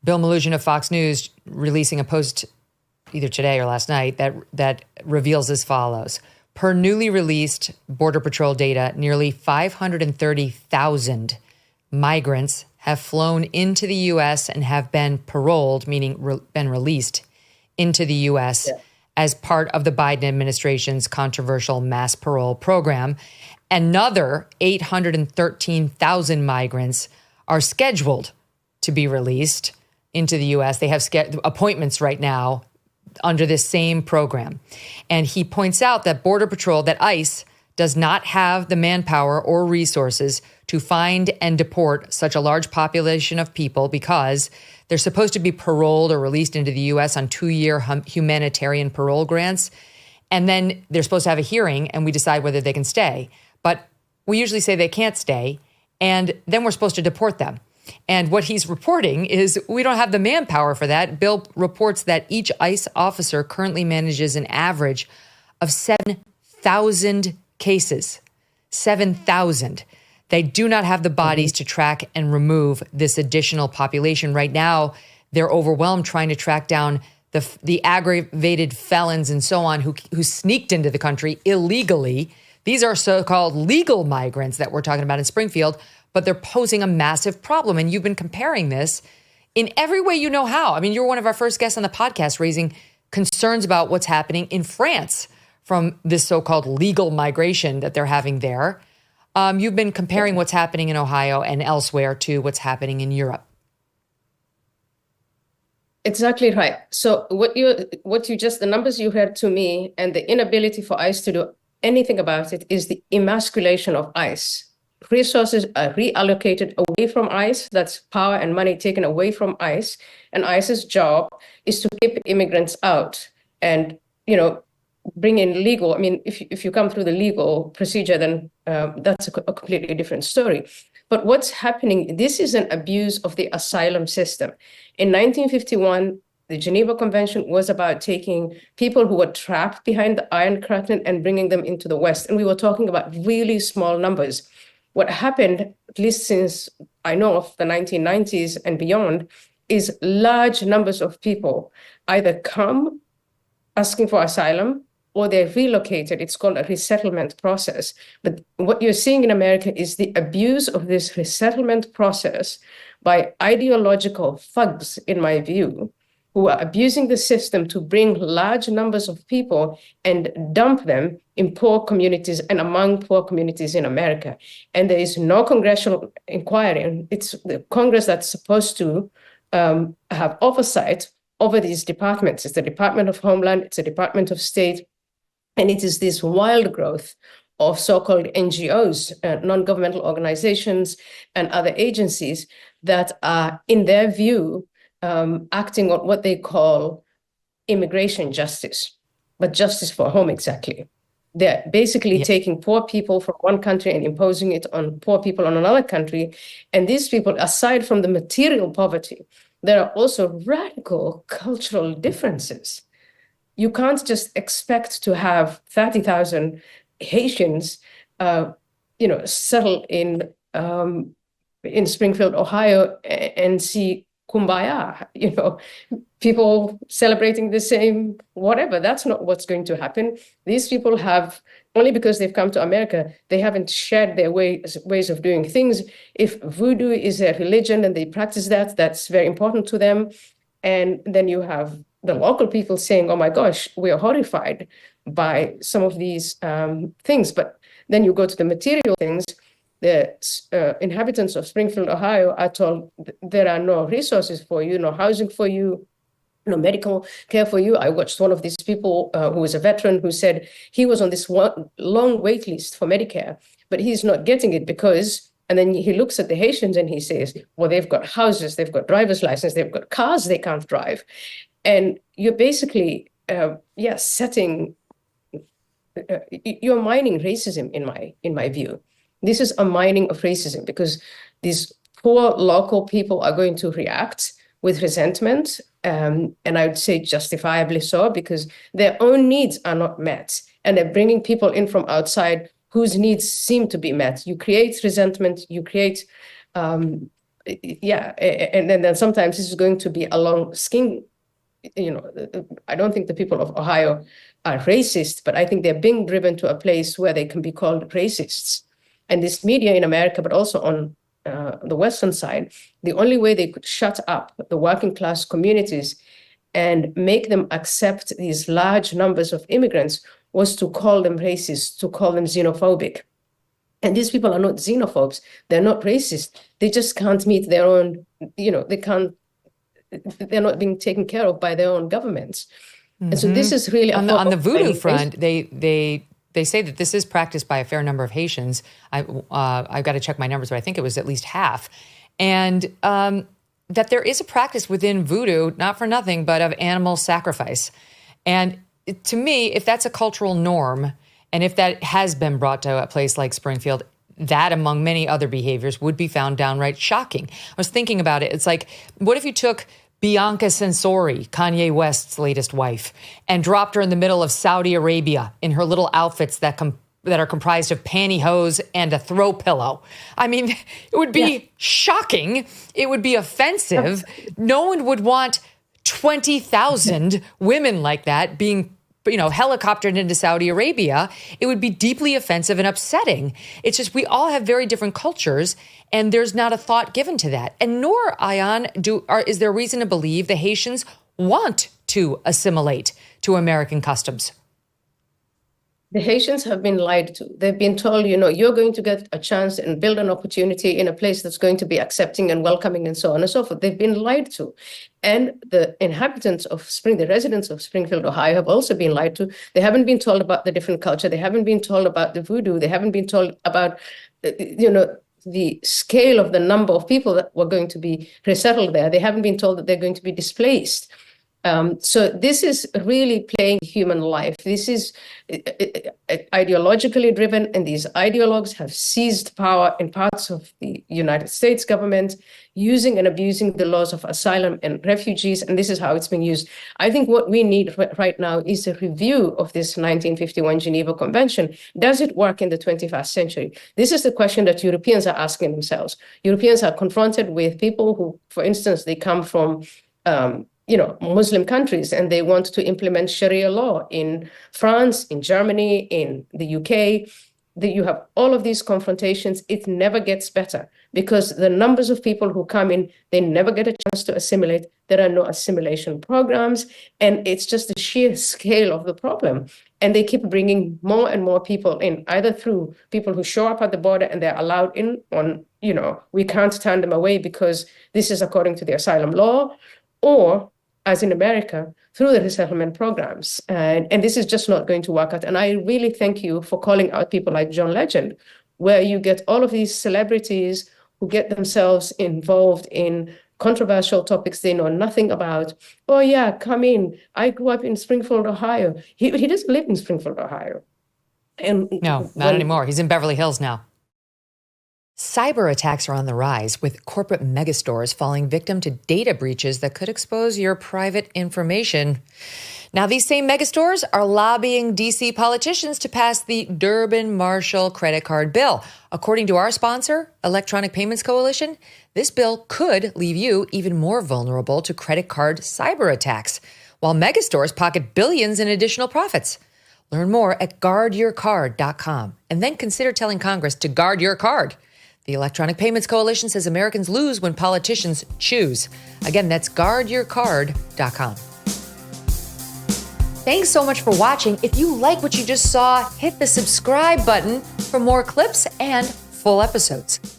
Bill Melugin of Fox News releasing a post either today or last night that reveals as follows. Per newly released Border Patrol data, nearly 530,000 migrants have flown into the U.S. and have been paroled, meaning been released into the U.S. as part of the Biden administration's controversial mass parole program. Another 813,000 migrants are scheduled to be released into the U.S. They have appointments right now under this same program. And he points out that Border Patrol, that ICE, does not have the manpower or resources to find and deport such a large population of people because they're supposed to be paroled or released into the U.S. on 2-year humanitarian parole grants. And then they're supposed to have a hearing and we decide whether they can stay. But we usually say they can't stay, and then we're supposed to deport them. And what he's reporting is we don't have the manpower for that. Bill reports that each ICE officer currently manages an average of 7,000 cases. 7,000. They do not have the bodies to track and remove this additional population. Right now, they're overwhelmed trying to track down the aggravated felons and so on who sneaked into the country illegally. These are so-called legal migrants that we're talking about in Springfield, but they're posing a massive problem. And you've been comparing this in every way you know how. I mean, you're one of our first guests on the podcast raising concerns about what's happening in France from this so-called legal migration that they're having there. You've been comparing what's happening in Ohio and elsewhere to what's happening in Europe. Exactly right. So the numbers you heard to me and the inability for ICE to do anything about it is the emasculation of ICE. Resources are reallocated away from ICE. That's power and money taken away from ICE. And ICE's job is to keep immigrants out and, bring in legal. I mean, if you come through the legal procedure, then that's a completely different story. But what's happening, this is an abuse of the asylum system. In 1951, the Geneva Convention was about taking people who were trapped behind the Iron Curtain and bringing them into the West. And we were talking about really small numbers. What happened, at least since I know of the 1990s and beyond, is large numbers of people either come asking for asylum or they're relocated. It's called a resettlement process. But what you're seeing in America is the abuse of this resettlement process by ideological thugs, in my view, who are abusing the system to bring large numbers of people and dump them in poor communities and among poor communities in America. And there is no congressional inquiry. It's the Congress that's supposed to have oversight over these departments. It's the Department of Homeland, it's the Department of State, and it is this wild growth of so-called NGOs, non-governmental organizations, and other agencies that are, in their view, acting on what they call immigration justice, but justice for whom exactly? They're basically taking poor people from one country and imposing it on poor people on another country. And these people, aside from the material poverty, there are also radical cultural differences. You can't just expect to have 30,000 Haitians, settle in Springfield, Ohio, and see kumbaya, people celebrating the same whatever. That's not what's going to happen. These people have, only because they've come to America, they haven't shared their ways of doing things. If voodoo is their religion and they practice that, that's very important to them. And then you have the local people saying, oh my gosh, we are horrified by some of these things. But then you go to the material things. The inhabitants of Springfield, Ohio are told there are no resources for you, no housing for you, no medical care for you. I watched one of these people who was a veteran who said he was on this long wait list for Medicare, but he's not getting it because, and then he looks at the Haitians and he says, well, they've got houses, they've got driver's license, they've got cars they can't drive. And you're basically, setting, you're mining racism in my view. This is a mining of racism because these poor local people are going to react with resentment, and I would say justifiably so, because their own needs are not met, and they're bringing people in from outside whose needs seem to be met. You create resentment, you create yeah, and then sometimes this is going to be along skin. I don't think the people of Ohio are racist, but I think they're being driven to a place where they can be called racists. And this media in America, but also on the Western side, the only way they could shut up the working class communities and make them accept these large numbers of immigrants was to call them racist, to call them xenophobic. And these people are not xenophobes. They're not racist. They just can't meet their own, they're not being taken care of by their own governments. And so this is really on the voodoo front. They say that this is practiced by a fair number of Haitians. I've got to check my numbers, but I think it was at least half. And that there is a practice within voodoo, not for nothing, but of animal sacrifice. And to me, if that's a cultural norm, and if that has been brought to a place like Springfield, that among many other behaviors would be found downright shocking. I was thinking about it. It's like, what if you took Bianca Censori, Kanye West's latest wife, and dropped her in the middle of Saudi Arabia in her little outfits that are comprised of pantyhose and a throw pillow? I mean, it would be shocking. It would be offensive. No one would want 20,000 women like that being helicoptered into Saudi Arabia. It would be deeply offensive and upsetting. It's just, we all have very different cultures, and there's not a thought given to that. And nor, Ayaan, is there reason to believe the Haitians want to assimilate to American customs. The Haitians have been lied to. They've been told, you're going to get a chance and build an opportunity in a place that's going to be accepting and welcoming and so on and so forth. They've been lied to. And the inhabitants of the residents of Springfield, Ohio, have also been lied to. They haven't been told about the different culture. They haven't been told about the voodoo. They haven't been told about, the scale of the number of people that were going to be resettled there. They haven't been told that they're going to be displaced. So this is really playing human life. This is ideologically driven, and these ideologues have seized power in parts of the United States government, using and abusing the laws of asylum and refugees, and this is how it's been used. I think what we need right now is a review of this 1951 Geneva Convention. Does it work in the 21st century? This is the question that Europeans are asking themselves. Europeans are confronted with people who, for instance, they come from Muslim countries, and they want to implement Sharia law in France, in Germany, in the UK. You have all of these confrontations. It never gets better because the numbers of people who come in, they never get a chance to assimilate. There are no assimilation programs, and it's just the sheer scale of the problem. And they keep bringing more and more people in, either through people who show up at the border and they're allowed in on, we can't turn them away because this is according to the asylum law, or as in America, through the resettlement programs. And this is just not going to work out. And I really thank you for calling out people like John Legend, where you get all of these celebrities who get themselves involved in controversial topics they know nothing about. Oh yeah, come in. I grew up in Springfield, Ohio. He doesn't live in Springfield, Ohio. And no, not anymore. He's in Beverly Hills now. Cyber attacks are on the rise, with corporate megastores falling victim to data breaches that could expose your private information. Now, these same megastores are lobbying D.C. politicians to pass the Durbin-Marshall credit card bill. According to our sponsor, Electronic Payments Coalition, this bill could leave you even more vulnerable to credit card cyber attacks, while megastores pocket billions in additional profits. Learn more at guardyourcard.com, and then consider telling Congress to guard your card. The Electronic Payments Coalition says Americans lose when politicians choose. Again, that's guardyourcard.com. Thanks so much for watching. If you like what you just saw, hit the subscribe button for more clips and full episodes.